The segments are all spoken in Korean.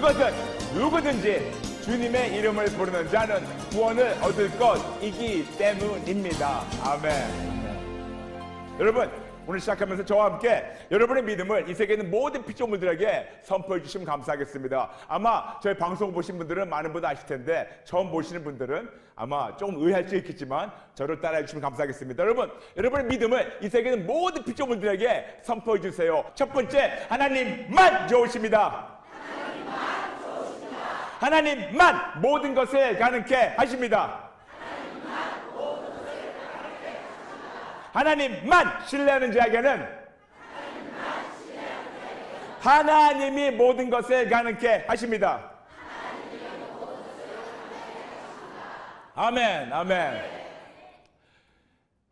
그것은 누구든지 주님의 이름을 부르는 자는 구원을 얻을 것이기 때문입니다. 아멘. 여러분, 오늘 시작하면서 저와 함께 여러분의 믿음을 이 세계 있는 모든 피조물들에게 선포해 주시면 감사하겠습니다. 아마 저희 방송 보신 분들은 많은 분들 아실 텐데 처음 보시는 분들은 아마 조금 의아할 수 있겠지만 저를 따라해 주시면 감사하겠습니다. 여러분의 믿음을 이 세계 있는 모든 피조물들에게 선포해 주세요. 첫 번째, 하나님만 좋으십니다. 하나님만 모든 것을 가능케 하십니다. 하나님만 신뢰하는 자에게는 하나님이 모든 것을 가능케 하십니다. 아멘, 아멘.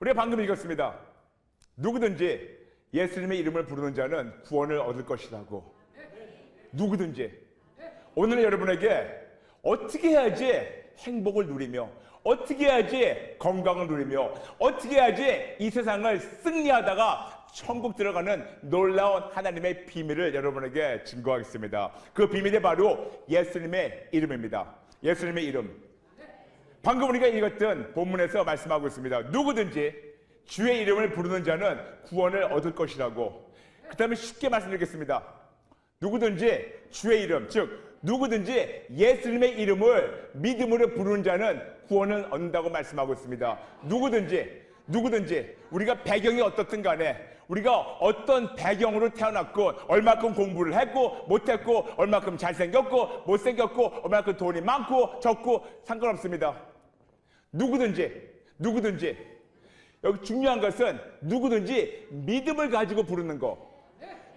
우리가 방금 읽었습니다. 누구든지 예수님의 이름을 부르는 자는 구원을 얻을 것이라고. 누구든지. 오늘 여러분에게 어떻게 해야지 행복을 누리며, 어떻게 해야지 건강을 누리며, 어떻게 해야지 이 세상을 승리하다가 천국 들어가는 놀라운 하나님의 비밀을 여러분에게 증거하겠습니다. 그 비밀이 바로 예수님의 이름입니다. 예수님의 이름. 방금 우리가 읽었던 본문에서 말씀하고 있습니다. 누구든지 주의 이름을 부르는 자는 구원을 얻을 것이라고. 그 다음에 쉽게 말씀드리겠습니다. 누구든지 주의 이름, 즉 누구든지 예수님의 이름을 믿음으로 부르는 자는 구원을 얻는다고 말씀하고 있습니다. 누구든지 우리가 배경이 어떻든 간에, 우리가 어떤 배경으로 태어났고, 얼마큼 공부를 했고 못했고, 얼마큼 잘생겼고 못생겼고, 얼마큼 돈이 많고 적고 상관없습니다. 누구든지 여기 중요한 것은 누구든지 믿음을 가지고 부르는 거.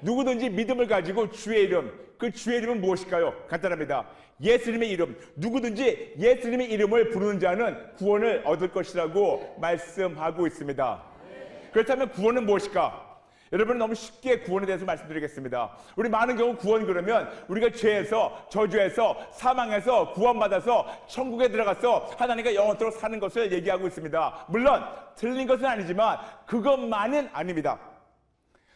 누구든지 믿음을 가지고 주의 이름, 그 주의 이름은 무엇일까요? 간단합니다. 예수님의 이름. 누구든지 예수님의 이름을 부르는 자는 구원을 얻을 것이라고 말씀하고 있습니다. 그렇다면 구원은 무엇일까? 여러분, 너무 쉽게 구원에 대해서 말씀드리겠습니다. 우리 많은 경우 구원 그러면 우리가 죄에서, 저주에서, 사망에서 구원받아서 천국에 들어가서 하나님과 영원토록 사는 것을 얘기하고 있습니다. 물론 틀린 것은 아니지만 그것만은 아닙니다.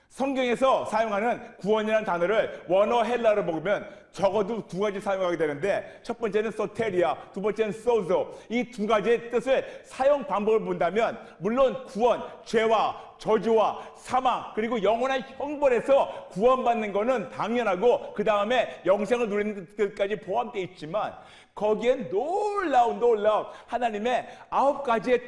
성경에서 사용하는 구원이라는 단어를 원어 헬라어로 보면 적어도 두 가지 사용하게 되는데, 첫 번째는 소테리아, 두 번째는 소조. 이 두 가지의 뜻을 사용 방법을 본다면 물론 구원, 죄와 저주와 사망, 그리고 영원한 형벌에서 구원받는 것은 당연하고 그 다음에 영생을 누리는 뜻까지 포함되어 있지만, 거기엔 놀라운 하나님의 9가지의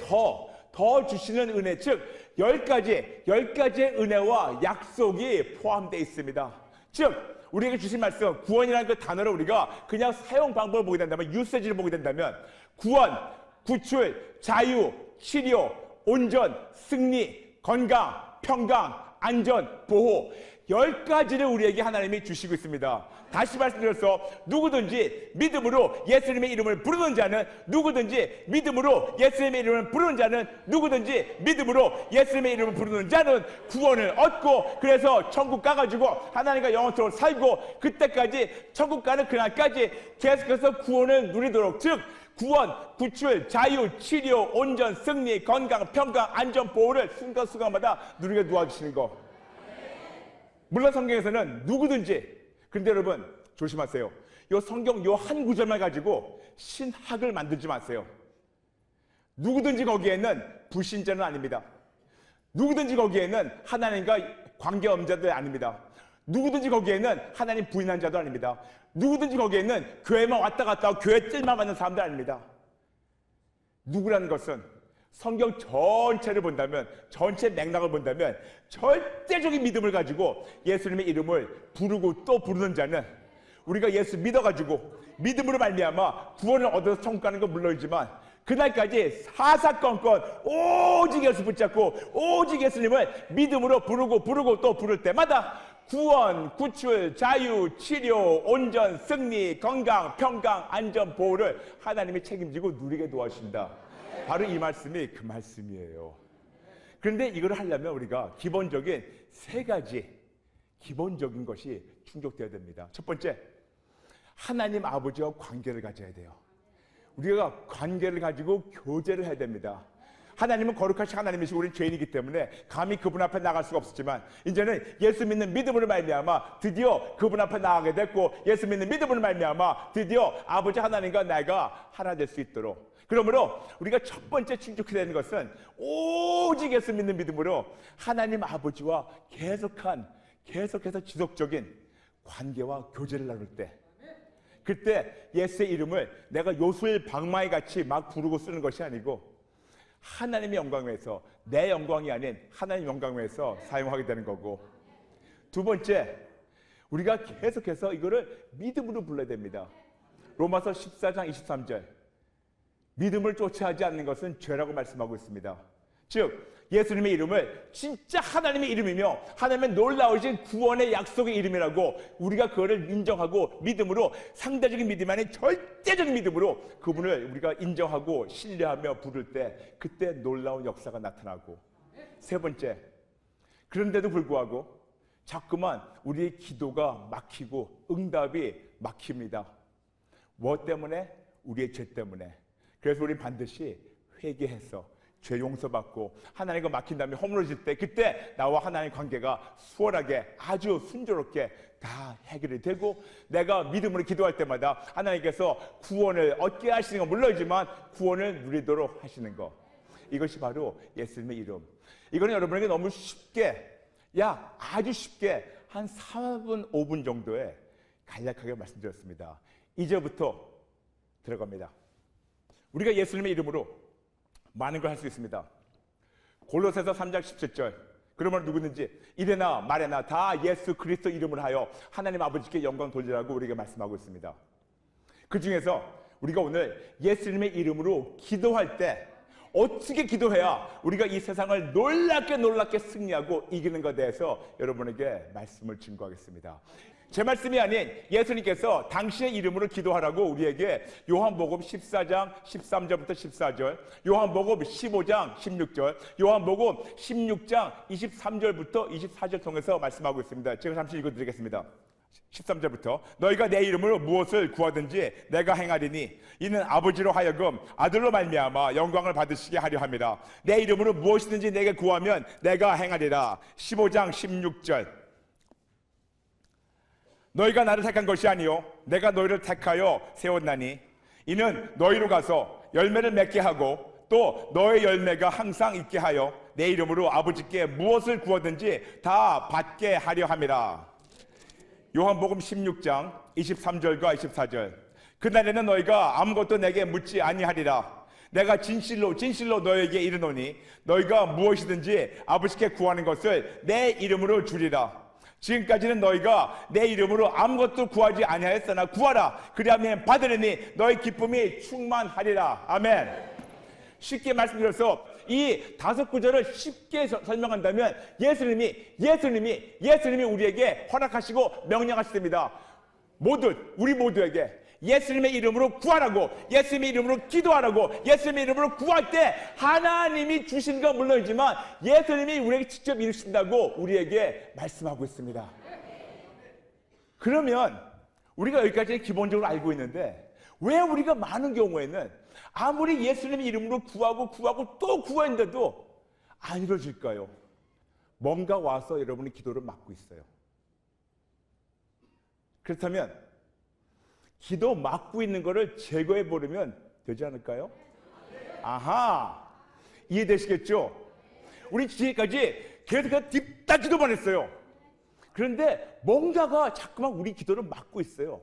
더 주시는 은혜, 즉 10가지의 은혜와 약속이 포함되어 있습니다. 즉 우리에게 주신 말씀, 구원이라는 그 단어를 우리가 그냥 사용 방법을 보게 된다면, 유세지를 보게 된다면 구원, 구출, 자유, 치료, 온전, 승리, 건강, 평강, 안전, 보호, 10가지를 우리에게 하나님이 주시고 있습니다. 다시 말씀드려서 누구든지 믿음으로 예수님의 이름을 부르는 자는, 누구든지 믿음으로 예수님의 이름을 부르는 자는, 누구든지 믿음으로 예수님의 이름을 부르는 자는 구원을 얻고, 그래서 천국 가가지고 하나님과 영원토록 살고, 그때까지 천국 가는 그날까지 계속해서 구원을 누리도록, 즉 구원, 구출, 자유, 치료, 온전, 승리, 건강, 평강, 안전, 보호를 순간순간마다 누리게 도와주시는 거. 물론 성경에서는 누구든지, 근데 여러분 조심하세요. 이 성경 요 한 구절만 가지고 신학을 만들지 마세요. 누구든지 거기에는 불신자는 아닙니다. 누구든지 거기에는 하나님과 관계없는 자들 아닙니다. 누구든지 거기에는 하나님 부인한 자도 아닙니다. 누구든지 거기에는 교회만 왔다 갔다 하고 교회 뜰만 받는 사람들 아닙니다. 누구라는 것은 성경 전체를 본다면, 전체 맥락을 본다면 절대적인 믿음을 가지고 예수님의 이름을 부르고 또 부르는 자는, 우리가 예수 믿어가지고 믿음으로 말미암아 구원을 얻어서 천국 가는 건 물론이지만 그날까지 사사건건 오직 예수 붙잡고 오직 예수님을 믿음으로 부르고 또 부를 때마다 구원, 구출, 자유, 치료, 온전, 승리, 건강, 평강, 안전, 보호를 하나님이 책임지고 누리게 도와주신다. 바로 이 말씀이 그 말씀이에요. 그런데 이걸 하려면 우리가 기본적인 3가지 기본적인 것이 충족되어야 됩니다. 첫 번째, 하나님 아버지와 관계를 가져야 돼요. 우리가 관계를 가지고 교제를 해야 됩니다. 하나님은 거룩하신 하나님이시고 우리는 죄인이기 때문에 감히 그분 앞에 나갈 수가 없었지만 이제는 예수 믿는 믿음으로 말미암아 드디어 그분 앞에 나가게 됐고 예수 믿는 믿음으로 말미암아 드디어 아버지 하나님과 내가 하나 될 수 있도록 그러므로 우리가 첫 번째 충족해야 되는 것은 오직 예수 믿는 믿음으로 하나님 아버지와 계속해서 지속적인 관계와 교제를 나눌 때 그때 예수의 이름을 내가 요술 방망이 같이 막 부르고 쓰는 것이 아니고 하나님의 영광을 위해서 내 영광이 아닌 하나님의 영광을 위해서 사용하게 되는 거고 두 번째 우리가 계속해서 이거를 믿음으로 불러야 됩니다. 로마서 14장 23절 믿음을 쫓아하지 않는 것은 죄라고 말씀하고 있습니다. 즉 예수님의 이름을 진짜 하나님의 이름이며 하나님의 놀라우신 구원의 약속의 이름이라고 우리가 그거를 인정하고 믿음으로 상대적인 믿음이 아닌 절대적인 믿음으로 그분을 우리가 인정하고 신뢰하며 부를 때 그때 놀라운 역사가 나타나고 세 번째 그런데도 불구하고 자꾸만 우리의 기도가 막히고 응답이 막힙니다. 뭐 때문에? 우리의 죄 때문에. 그래서 우리는 반드시 회개해서 죄 용서받고 하나님과 막힌 다음에 허물어질 때 그때 나와 하나님의 관계가 수월하게 아주 순조롭게 다 해결이 되고 내가 믿음으로 기도할 때마다 하나님께서 구원을 얻게 하시는 건 물론이지만 구원을 누리도록 하시는 것 이것이 바로 예수님의 이름. 이거는 여러분에게 너무 쉽게 아주 쉽게 한 4분 5분 정도에 간략하게 말씀드렸습니다. 이제부터 들어갑니다. 우리가 예수님의 이름으로 많은 걸 할 수 있습니다. 골로새서 3장 17절 그러면 누구든지 이래나 말해나 다 예수 그리스도 이름을 하여 하나님 아버지께 영광 돌리라고 우리에게 말씀하고 있습니다. 그 중에서 우리가 오늘 예수님의 이름으로 기도할 때 어떻게 기도해야 우리가 이 세상을 놀랍게 승리하고 이기는 것에 대해서 여러분에게 말씀을 증거하겠습니다. 제 말씀이 아닌 예수님께서 당신의 이름으로 기도하라고 우리에게 요한복음 14장 13절부터 14절, 요한복음 15장 16절, 요한복음 16장 23절부터 24절 통해서 말씀하고 있습니다. 제가 잠시 읽어드리겠습니다. 13절부터 너희가 내 이름으로 무엇을 구하든지 내가 행하리니 이는 아버지로 하여금 아들로 말미암아 영광을 받으시게 하려 함이라. 내 이름으로 무엇이든지 내게 구하면 내가 행하리라. 15장 16절 너희가 나를 택한 것이 아니요 내가 너희를 택하여 세웠나니 이는 너희로 가서 열매를 맺게 하고 또 너의 열매가 항상 있게 하여 내 이름으로 아버지께 무엇을 구하든지 다 받게 하려 함이라. 요한복음 16장 23절과 24절 그날에는 너희가 아무것도 내게 묻지 아니하리라. 내가 진실로 너희에게 이르노니 너희가 무엇이든지 아버지께 구하는 것을 내 이름으로 주리라. 지금까지는 너희가 내 이름으로 아무것도 구하지 아니하였으나 구하라 그리하면 받으리니 너희 기쁨이 충만하리라. 아멘. 쉽게 말씀드려서 이 5구절을 쉽게 설명한다면 예수님이 우리에게 허락하시고 명령하십니다. 우리 모두에게 예수님의 이름으로 구하라고, 예수님의 이름으로 기도하라고, 예수님의 이름으로 구할 때 하나님이 주시는 건 물론이지만 예수님이 우리에게 직접 이루신다고 우리에게 말씀하고 있습니다. 그러면 우리가 여기까지는 기본적으로 알고 있는데 왜 우리가 많은 경우에는 아무리 예수님의 이름으로 구하고 또 구했는데도 안 이루어질까요? 뭔가 와서 여러분의 기도를 막고 있어요. 그렇다면 기도 막고 있는 거를 제거해 버리면 되지 않을까요? 아하, 이해되시겠죠? 우리 지금까지 계속 딥다 기도만 했어요. 그런데 뭔가가 자꾸만 우리 기도를 막고 있어요.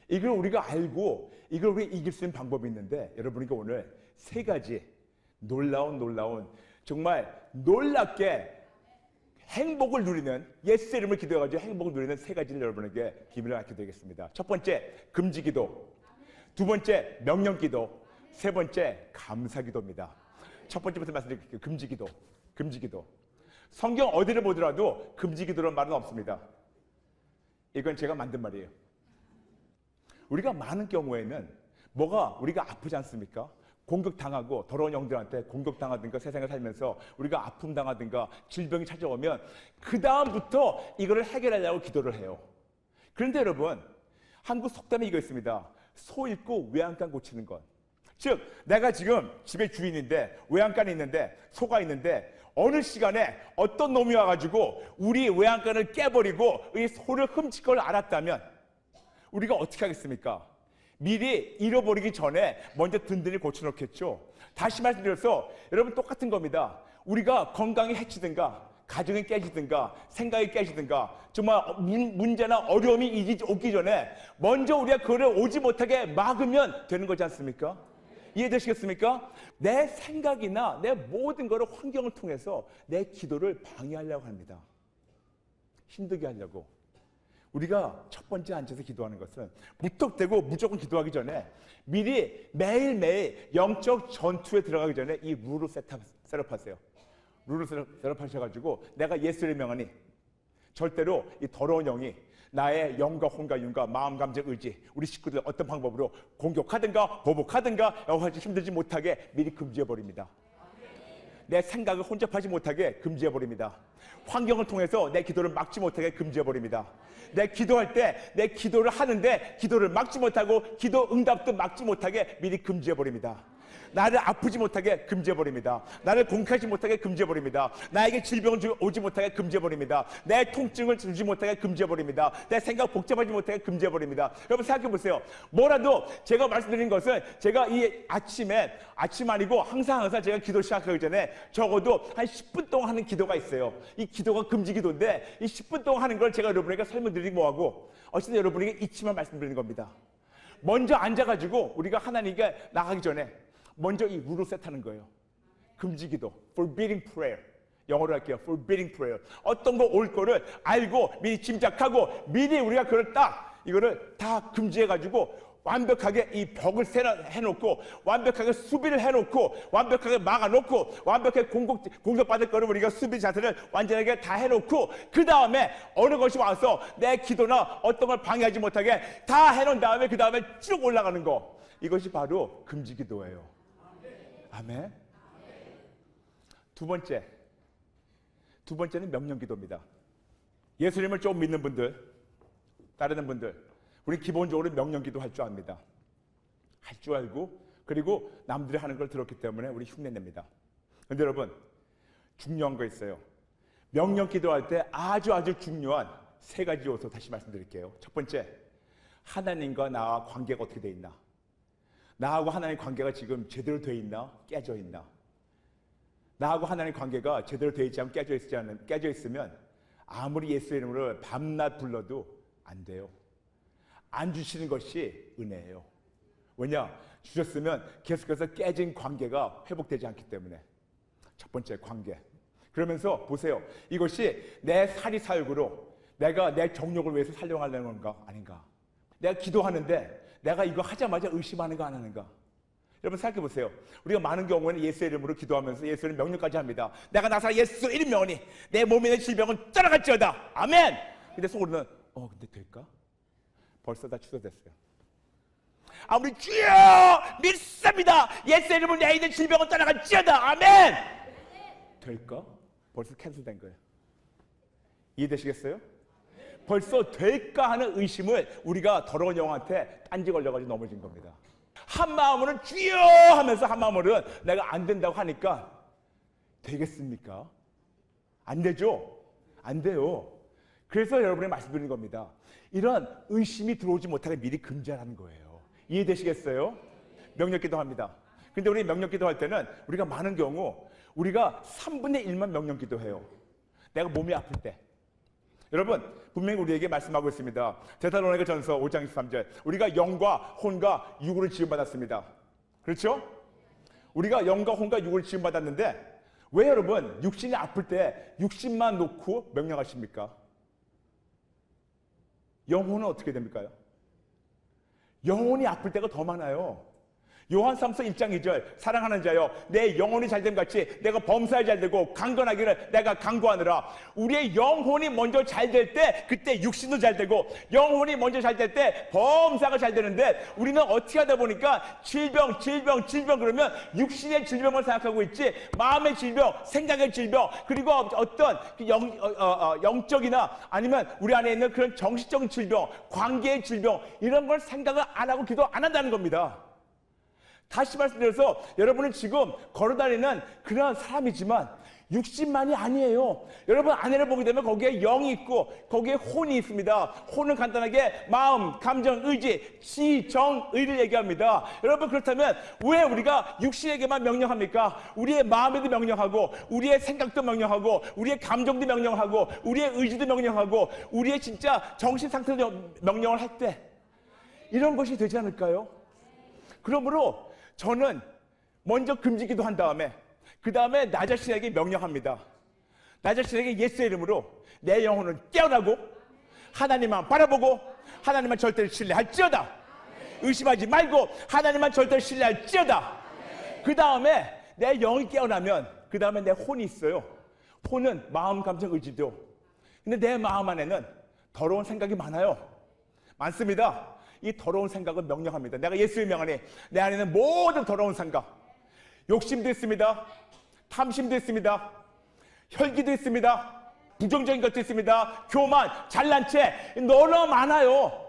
이걸 우리가 알고 이걸 우리가 이길 수 있는 방법이 있는데 여러분에게 오늘 3가지 놀라운 정말 놀랍게 행복을 누리는, 예수의 이름을 기도해가지고 행복을 누리는 3가지를 여러분에게 비밀을 알려드리겠습니다. 첫 번째, 금지기도. 두 번째, 명령기도. 세 번째, 감사기도입니다. 첫 번째부터 말씀드릴게요. 금지기도. 성경 어디를 보더라도 금지기도라는 말은 없습니다. 이건 제가 만든 말이에요. 우리가 많은 경우에는 우리가 아프지 않습니까? 공격당하고 더러운 영들한테 공격당하든가 세상을 살면서 우리가 아픔 당하든가 질병이 찾아오면 그 다음부터 이거를 해결하려고 기도를 해요. 그런데 여러분, 한국 속담에 이거 있습니다. 소 잃고 외양간 고치는 것. 즉 내가 지금 집에 주인인데 외양간에 있는데 소가 있는데 어느 시간에 어떤 놈이 와가지고 우리 외양간을 깨버리고 이 소를 훔칠 걸 알았다면 우리가 어떻게 하겠습니까? 미리 잃어버리기 전에 먼저 든든히 고쳐놓겠죠. 다시 말씀드려서 여러분 똑같은 겁니다. 우리가 건강이 해치든가 가정이 깨지든가 생각이 깨지든가 정말 문제나 어려움이 오기 전에 먼저 우리가 그를 오지 못하게 막으면 되는 거지 않습니까? 이해되시겠습니까? 내 생각이나 내 모든 것을 환경을 통해서 내 기도를 방해하려고 합니다. 힘들게 하려고. 우리가 첫 번째 앉아서 기도하는 것은 무턱대고 무조건 기도하기 전에 미리 매일매일 영적 전투에 들어가기 전에 이 룰을 셋업하세요. 룰을 셋업하셔가지고 내가 예수를 명하니 절대로 이 더러운 영이 나의 영과 혼과 윤과 마음, 감정, 의지 우리 식구들 어떤 방법으로 공격하든가 보복하든가 여러 가지 힘들지 못하게 미리 금지해버립니다. 내 생각을 혼잡하지 못하게 금지해버립니다. 환경을 통해서 내 기도를 막지 못하게 금지해버립니다. 내 기도할 때 내 기도를 하는데 기도를 막지 못하고 기도 응답도 막지 못하게 미리 금지해버립니다. 나를 아프지 못하게 금지해버립니다. 나를 공격하지 못하게 금지해버립니다. 나에게 질병을 오지 못하게 금지해버립니다. 내 통증을 주지 못하게 금지해버립니다. 내 생각 복잡하지 못하게 금지해버립니다. 여러분 생각해보세요. 뭐라도 제가 말씀드린 것은 제가 이 아침 아니고 항상 제가 기도 시작하기 전에 적어도 한 10분 동안 하는 기도가 있어요. 이 기도가 금지 기도인데 이 10분 동안 하는 걸 제가 여러분에게 설명드리기 뭐하고 어쨌든 여러분에게 잊지만 말씀드리는 겁니다. 먼저 앉아가지고 우리가 하나님께 나가기 전에 먼저 이 룰을 셋하는 거예요. 금지기도, forbidding prayer. 영어로 할게요. forbidding prayer. 어떤 거 올 거를 알고 미리 짐작하고 미리 우리가 그걸 이거를 다 금지해가지고 완벽하게 이 벽을 해놓고 완벽하게 수비를 해놓고 완벽하게 막아놓고 완벽하게 공격받을 거를 우리가 수비 자세를 완전하게 다 해놓고 그 다음에 어느 것이 와서 내 기도나 어떤 걸 방해하지 못하게 다 해놓은 다음에 그 다음에 쭉 올라가는 거. 이것이 바로 금지기도예요. 아멘. 두 번째는 명령기도입니다. 예수님을 좀 믿는 분들, 따르는 분들, 우리 기본적으로 명령기도 할 줄 압니다. 할 줄 알고 그리고 남들이 하는 걸 들었기 때문에 우리 흉내냅니다. 그런데 여러분 중요한 거 있어요. 명령기도할 때 아주 중요한 세 가지 요소 다시 말씀드릴게요. 첫 번째, 하나님과 나와 관계가 어떻게 돼 있나? 나하고 하나님의 관계가 지금 제대로 돼 있나? 깨져 있나? 나하고 하나님의 관계가 제대로 돼 있지 않고 깨져 있으면 아무리 예수의 이름으로 밤낮 불러도 안 돼요. 안 주시는 것이 은혜예요. 왜냐? 주셨으면 계속해서 깨진 관계가 회복되지 않기 때문에. 첫 번째, 관계. 그러면서 보세요. 이것이 내 사리사욕으로 내가 내 정욕을 위해서 살려하려는 건가? 아닌가? 내가 기도하는데 내가 이거 하자마자 의심하는 거 안 하는가? 여러분 생각해 보세요. 우리가 많은 경우에는 예수의 이름으로 기도하면서 예수의 명령까지 합니다. 내가 나사 예수 이름 명하니 내 몸에 있는 질병은 떠나갈지어다. 아멘. 근데 속으로는 근데 될까? 벌써 다 취소됐어요. 아무리 주여 믿습니다. 예수의 이름으로 내 있는 질병은 떠나갈지어다. 아멘. 될까? 벌써 캔슬된 거예요. 이해되시겠어요? 벌써 될까 하는 의심을 우리가 더러운 영한테 딴지 걸려가지고 넘어진 겁니다. 한 마음으로는 주여 하면서 한 마음으로는 내가 안 된다고 하니까 되겠습니까? 안 되죠? 안 돼요. 그래서 여러분이 말씀드리는 겁니다. 이런 의심이 들어오지 못하게 미리 금지하라는 거예요. 이해되시겠어요? 명령기도 합니다. 근데 우리 명령기도 할 때는 우리가 많은 경우 우리가 3분의 1만 명령기도 해요. 내가 몸이 아플 때. 여러분 분명히 우리에게 말씀하고 있습니다. 데살로니가 전서 5장 23절 우리가 영과 혼과 육으로 지음받았습니다. 그렇죠? 우리가 영과 혼과 육으로 지음받았는데 왜 여러분 육신이 아플 때 육신만 놓고 명령하십니까? 영혼은 어떻게 됩니까? 영혼이 아플 때가 더 많아요. 요한삼서 1장 2절 사랑하는 자여 내 영혼이 잘됨 같이 내가 범사에 잘되고 강건하기를 내가 강구하느라. 우리의 영혼이 먼저 잘될 때 그때 육신도 잘되고 영혼이 먼저 잘될 때 범사가 잘되는데 우리는 어떻게 하다 보니까 질병 그러면 육신의 질병을 생각하고 있지 마음의 질병, 생각의 질병 그리고 어떤 영적이나 아니면 우리 안에 있는 그런 정신적인 질병, 관계의 질병 이런 걸 생각을 안 하고 기도 안 한다는 겁니다. 다시 말씀드려서 여러분은 지금 걸어다니는 그런 사람이지만 육신만이 아니에요. 여러분 안에를 보게 되면 거기에 영이 있고 거기에 혼이 있습니다. 혼은 간단하게 마음, 감정, 의지, 지, 정, 의를 얘기합니다. 여러분 그렇다면 왜 우리가 육신에게만 명령합니까? 우리의 마음에도 명령하고 우리의 생각도 명령하고 우리의 감정도 명령하고 우리의 의지도 명령하고 우리의 진짜 정신 상태도 명령을 할 때 이런 것이 되지 않을까요? 그러므로 저는 먼저 금지기도 한 다음에 그 다음에 나 자신에게 명령합니다. 나 자신에게 예수의 이름으로 내 영혼은 깨어나고 하나님만 바라보고 하나님만 절대로 신뢰할지어다. 의심하지 말고 하나님만 절대로 신뢰할지어다. 그 다음에 내 영이 깨어나면 그 다음에 내 혼이 있어요. 혼은 마음, 감정, 의지도. 근데 내 마음 안에는 더러운 생각이 많아요. 많습니다. 이 더러운 생각을 명령합니다. 내가 예수의 명 안에 내 안에는 모든 더러운 생각, 욕심도 있습니다. 탐심도 있습니다. 혈기도 있습니다. 부정적인 것도 있습니다. 교만, 잘난 체 너무 많아요.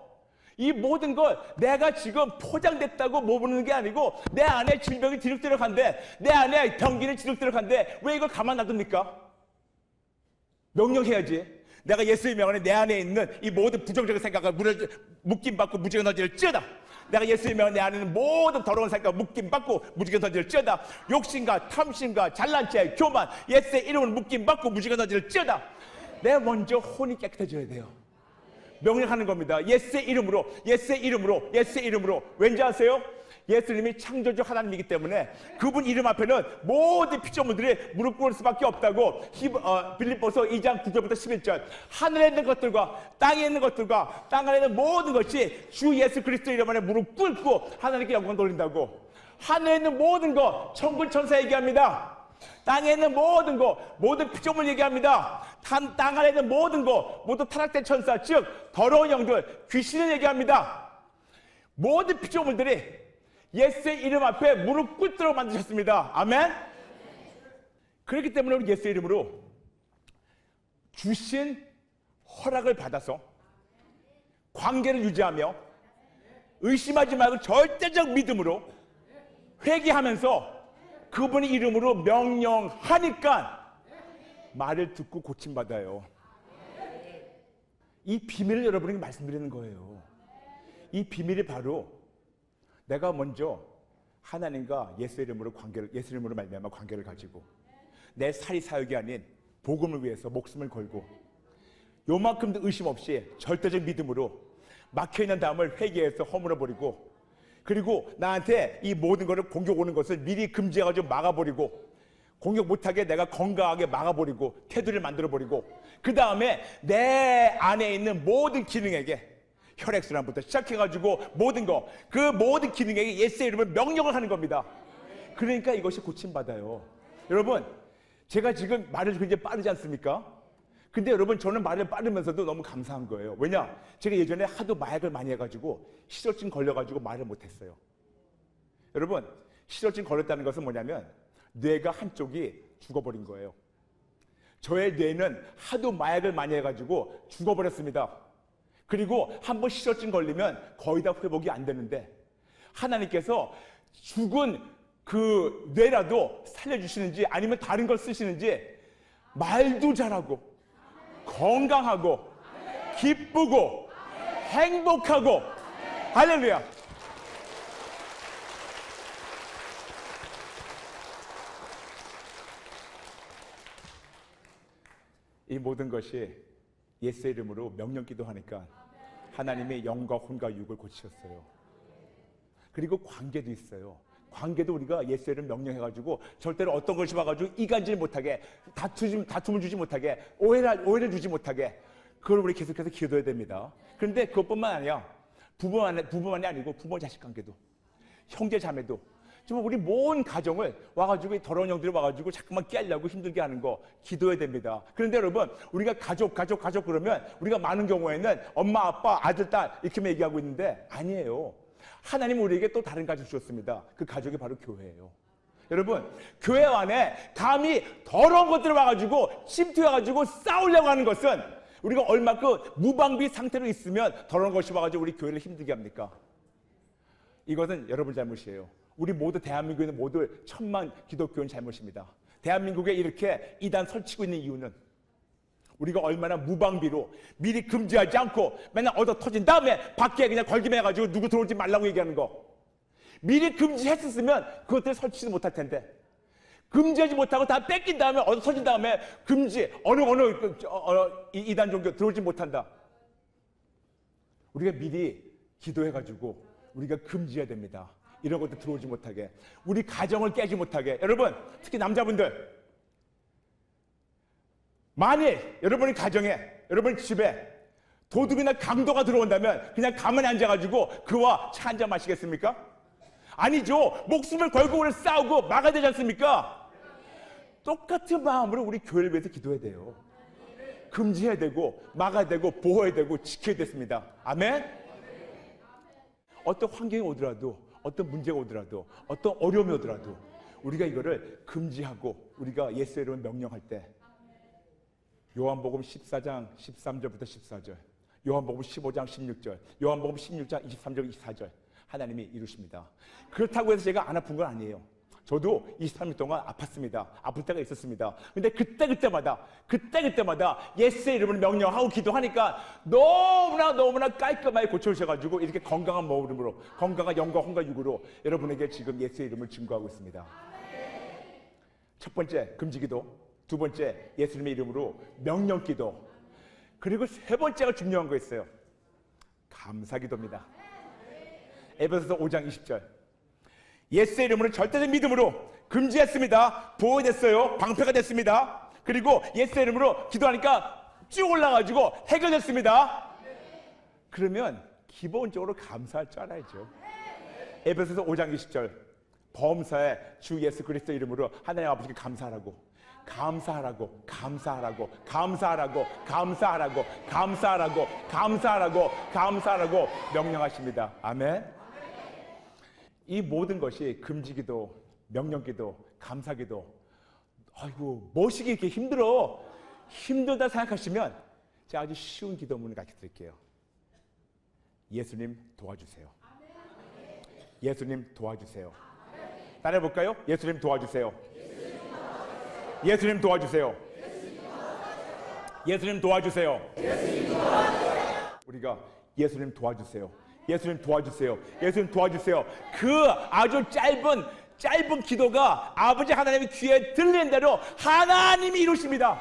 이 모든 걸 내가 지금 포장됐다고 모르는 게 아니고 내 안에 질병이 뒤룩뒤룩한데 내 안에 병기는 뒤룩뒤룩한데 왜 이걸 가만 놔둡니까? 명령해야지. 내가 예수의 명 안에 내 안에 있는 이 모든 부정적인 생각을 묶임받고 무지개 던질지어다. 내가 예수의 명 안에 내 안에 있는 모든 더러운 생각을 묶임받고 무지개 던질지어다. 욕심과 탐심과 잘난 체, 교만 예수의 이름을 묶임받고 무지개 던질지어다. 내 먼저 혼이 깨끗해져야 돼요. 명령하는 겁니다. 예수의 이름으로, 예수의 이름으로, 예수의 이름으로. 왠지 아세요? 예수님이 창조주 하나님이기 때문에 그분 이름 앞에는 모든 피조물들이 무릎 꿇을 수밖에 없다고 빌립보서 2장 9절부터 11절 하늘에 있는 것들과 땅에 있는 것들과 땅 안에 있는 모든 것이 주 예수 그리스도 이름 안에 무릎 꿇고 하나님께 영광 돌린다고. 하늘에 있는 모든 것 천군 천사 얘기합니다. 땅에 있는 모든 것 모든 피조물 얘기합니다. 땅 안에 있는 모든 것 모두 타락된 천사 즉 더러운 영들 귀신을 얘기합니다. 모든 피조물들이 예수의 이름 앞에 무릎 꿇도록 만드셨습니다. 아멘. 그렇기 때문에 우리 예수의 이름으로 주신 허락을 받아서 관계를 유지하며 의심하지 말고 절대적 믿음으로 회개하면서 그분의 이름으로 명령하니까 말을 듣고 고침받아요. 이 비밀을 여러분에게 말씀드리는 거예요. 이 비밀이 바로 내가 먼저 하나님과 예수의 이름으로 예수 이름으로 말미암아 관계를 가지고 내 살이 사역이 아닌 복음을 위해서 목숨을 걸고 요만큼도 의심 없이 절대적 믿음으로 막혀있는 담을 회개해서 허물어버리고 그리고 나한테 이 모든 것을 공격 오는 것을 미리 금지해가지고 막아버리고 공격 못하게 내가 건강하게 막아버리고 테두리를 만들어버리고 그 다음에 내 안에 있는 모든 기능에게 혈액순환부터 시작해가지고 모든 거, 그 모든 기능에게 예수의 이름을 명령을 하는 겁니다. 그러니까 이것이 고침받아요. 여러분, 제가 지금 말을 굉장히 빠르지 않습니까? 근데 여러분, 저는 말을 빠르면서도 너무 감사한 거예요. 왜냐? 제가 예전에 하도 마약을 많이 해가지고 실어증 걸려가지고 말을 못했어요. 여러분, 실어증 걸렸다는 것은 뭐냐면 뇌가 한쪽이 죽어버린 거예요. 저의 뇌는 하도 마약을 많이 해가지고 죽어버렸습니다. 그리고 한번 실어증 걸리면 거의 다 회복이 안 되는데 하나님께서 죽은 그 뇌라도 살려주시는지 아니면 다른 걸 쓰시는지 말도 잘하고 건강하고 기쁘고 행복하고 할렐루야. 이 모든 것이 예수의 이름으로 명령 기도하니까 하나님의 영과 혼과 육을 고치셨어요. 그리고 관계도 있어요. 관계도 우리가 예수의 이름 명령해가지고 절대로 어떤 것이 와가지고 이간질 못하게 다툼을 주지 못하게 오해를 주지 못하게 그걸 우리 계속해서 기도해야 됩니다. 그런데 그것뿐만 아니라 부부만이 아니고 부모 자식 관계도 형제 자매도 정말 우리 모든 가정을 와가지고 이 더러운 영들이 와가지고 자꾸만 깨려고 힘들게 하는 거 기도해야 됩니다. 그런데 여러분 우리가 가족 그러면 우리가 많은 경우에는 엄마 아빠 아들 딸 이렇게만 얘기하고 있는데 아니에요. 하나님은 우리에게 또 다른 가족 주셨습니다. 그 가족이 바로 교회예요. 여러분 교회 안에 감히 더러운 것들이 와가지고 침투해가지고 싸우려고 하는 것은 우리가 얼마큼 무방비 상태로 있으면 더러운 것이 와가지고 우리 교회를 힘들게 합니까? 이것은 여러분 잘못이에요. 우리 모두 대한민국에 있는 모두 천만 기독교인 잘못입니다. 대한민국에 이렇게 이단 설치고 있는 이유는 우리가 얼마나 무방비로 미리 금지하지 않고 맨날 얻어 터진 다음에 밖에 그냥 걸기매가지고 누구 들어오지 말라고 얘기하는 거. 미리 금지했었으면 그것들을 설치도 못할 텐데 금지하지 못하고 다 뺏긴 다음에 얻어 터진 다음에 금지 어느 이단 종교 들어오지 못한다. 우리가 미리 기도해가지고 우리가 금지해야 됩니다. 이런 것도 들어오지 못하게, 우리 가정을 깨지 못하게. 여러분, 특히 남자분들, 만일 여러분의 가정에, 여러분 집에 도둑이나 강도가 들어온다면 그냥 가만히 앉아가지고 그와 차 한잔 마시겠습니까? 아니죠. 목숨을 걸고 우리 싸우고 막아야 되지 않습니까? 똑같은 마음으로 우리 교회를 위해서 기도해야 돼요. 금지해야 되고 막아야 되고 보호해야 되고 지켜야 됐습니다. 아멘? 어떤 환경이 오더라도, 어떤 문제가 오더라도, 어떤 어려움이 오더라도 우리가 이거를 금지하고 우리가 예수의 이름을 명령할 때 요한복음 14장 13절부터 14절, 요한복음 15장 16절, 요한복음 16장 23절 24절 하나님이 이루십니다. 그렇다고 해서 제가 안 아픈 건 아니에요. 저도 23일 동안 아팠습니다. 아플 때가 있었습니다. 근데 그때마다 예수의 이름을 명령하고 기도하니까 너무나 깔끔하게 고쳐주셔가지고 이렇게 건강한 몸으로, 건강한 영과 혼과 육으로 여러분에게 지금 예수의 이름을 증거하고 있습니다. 첫 번째 금지기도, 두 번째 예수님의 이름으로 명령기도, 그리고 세 번째가 중요한 거 있어요. 감사기도입니다. 에베소서 5장 20절. 예수의 이름으로 절대적 믿음으로 금지했습니다. 보호됐어요. 방패가 됐습니다. 그리고 예수의 이름으로 기도하니까 쭉 올라가지고 해결됐습니다. 그러면 기본적으로 감사할 줄 알아야죠. 에베소서 5장 20절. 범사에 주 예수 그리스도 이름으로 하나님 아버지께 감사하라고 명령하십니다. 아멘. 이 모든 것이 금지기도, 명령기도, 감사기도, 아이고 뭐시기 이렇게 힘들다 생각하시면 제가 아주 쉬운 기도문을 가르쳐 드릴게요. 예수님 도와주세요. 예수님 도와주세요. 따라해 볼까요? 예수님 도와주세요. 예수님 도와주세요. 예수님 도와주세요. 우리가 예수님 도와주세요. 예수님 도와주세요. 예수님 도와주세요. 그 아주 짧은 기도가 아버지 하나님의 귀에 들리는 대로 하나님이 이루십니다.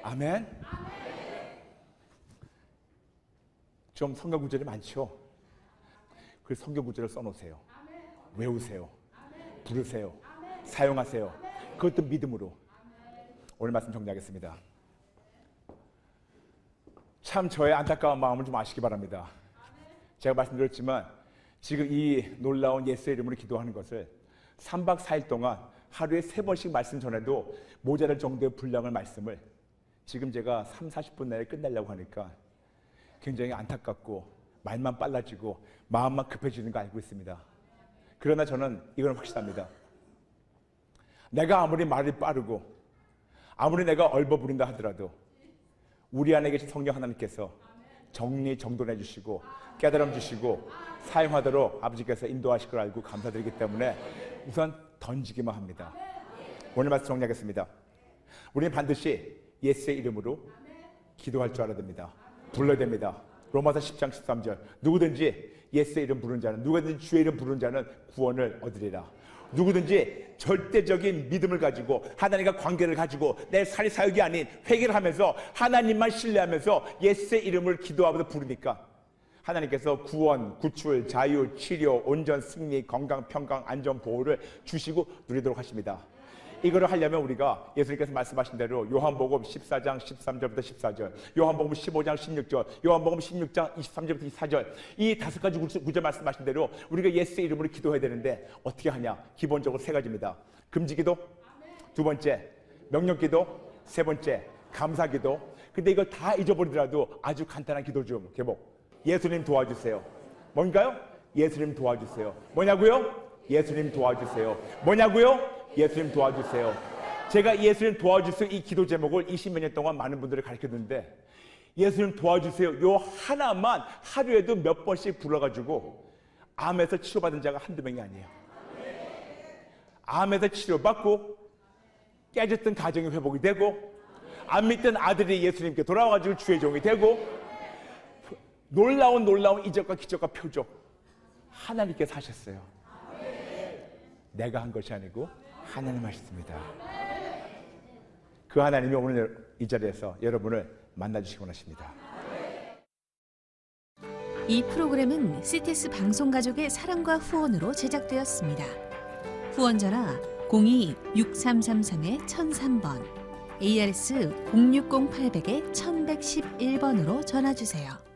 아멘. 좀 성경 구절이 많죠. 그 성경 구절을 써놓으세요. 외우세요. 부르세요. 사용하세요. 그것도 믿음으로. 오늘 말씀 정리하겠습니다. 참 저의 안타까운 마음을 좀 아시기 바랍니다. 제가 말씀드렸지만 지금 이 놀라운 예수의 이름으로 기도하는 것을 3박 4일 동안 하루에 3번씩 말씀 전해도 모자랄 정도의 분량의 말씀을 지금 제가 30-40분 내에 끝내려고 하니까 굉장히 안타깝고 말만 빨라지고 마음만 급해지는 거 알고 있습니다. 그러나 저는 이건 확실합니다. 내가 아무리 말이 빠르고 아무리 내가 얼버무린다 하더라도 우리 안에 계신 성령 하나님께서 정리정돈해 주시고 깨달음 주시고 사용하도록 아버지께서 인도하실 걸 알고 감사드리기 때문에 우선 던지기만 합니다. 오늘 말씀 정리하겠습니다. 우리는 반드시 예수의 이름으로 기도할 줄 알아야 됩니다. 불러야 됩니다. 로마서 10장 13절. 누구든지 예수의 이름 부르는 자는, 누구든지 주의 이름 부르는 자는 구원을 얻으리라. 누구든지 절대적인 믿음을 가지고 하나님과 관계를 가지고 내 살이 사역이 아닌 회개를 하면서 하나님만 신뢰하면서 예수의 이름을 기도하면서 부르니까 하나님께서 구원, 구출, 자유, 치료, 온전, 승리, 건강, 평강, 안전, 보호를 주시고 누리도록 하십니다. 이거를 하려면 우리가 예수님께서 말씀하신 대로 요한복음 14장 13절부터 14절, 요한복음 15장 16절, 요한복음 16장 23절부터 24절, 이 5가지 구절 말씀하신 대로 우리가 예수의 이름으로 기도해야 되는데 어떻게 하냐? 기본적으로 3가지입니다. 금지기도, 두 번째 명령기도, 세 번째 감사기도. 근데 이걸 다 잊어버리더라도 아주 간단한 기도 좀 개복. 예수님 도와주세요. 뭔가요? 예수님 도와주세요. 뭐냐고요? 예수님 도와주세요. 뭐냐고요? 예수님 도와주세요. 제가 예수님 도와주세요 이 기도 제목을 20몇 년 동안 많은 분들을 가르쳤는데 예수님 도와주세요 요 하나만 하루에도 몇 번씩 불러가지고 암에서 치료받은 자가 한두 명이 아니에요. 암에서 치료받고 깨졌던 가정이 회복이 되고 안 믿던 아들이 예수님께 돌아와가지고 주의 종이 되고 놀라운 이적과 기적과 표적 하나님께서 하셨어요. 내가 한 것이 아니고 하나님 하셨습니다. 그 하나님이 오늘 이 자리에서 여러분을 만나주시기 원하십니다. 이 프로그램은 CTS 방송가족의 사랑과 후원으로 제작되었습니다. 후원 전화 02-6333-1003번, ARS 060-800-1111번으로 전화주세요.